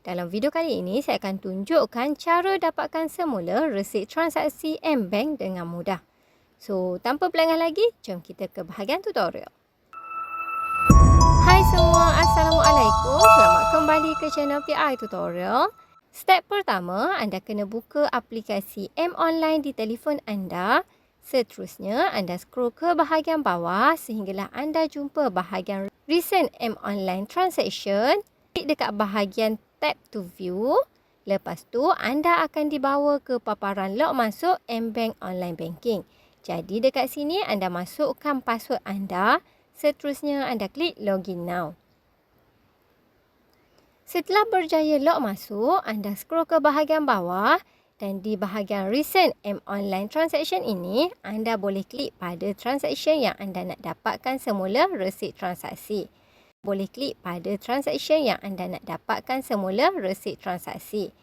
Dalam video kali ini, saya akan tunjukkan cara dapatkan semula resit transaksi M-Bank dengan mudah. So, tanpa pelengah lagi, jom kita ke bahagian tutorial. Hai semua, Assalamualaikum. Selamat kembali ke channel PI Tutorial. Step pertama, anda kena buka aplikasi M-Online di telefon anda. Seterusnya, anda scroll ke bahagian bawah sehinggalah anda jumpa bahagian Recent M-Online Transaction. Klik dekat bahagian Tap to View. Lepas tu, anda akan dibawa ke paparan log masuk M-Bank Online Banking. Jadi, dekat sini anda masukkan password anda. Seterusnya, anda klik Login Now. Setelah berjaya log masuk, anda scroll ke bahagian bawah dan di bahagian Recent M-Online Transaction ini, anda boleh klik pada transaction yang anda nak dapatkan semula resit transaksi. Boleh klik pada transaction yang anda nak dapatkan semula resit transaksi.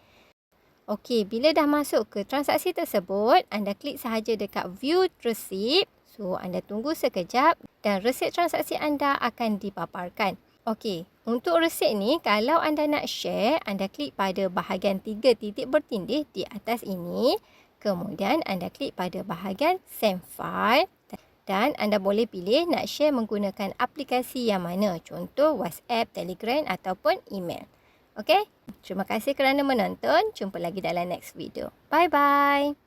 Okey, bila dah masuk ke transaksi tersebut, anda klik sahaja dekat View Receipt. So, anda tunggu sekejap dan resit transaksi anda akan dipaparkan. Okey, untuk resit ni, kalau anda nak share, anda klik pada bahagian 3 titik bertindih di atas ini. Kemudian, anda klik pada bahagian Send File. Dan anda boleh pilih nak share menggunakan aplikasi yang mana. Contoh WhatsApp, Telegram ataupun email. Okey? Terima kasih kerana menonton. Jumpa lagi dalam next video. Bye-bye.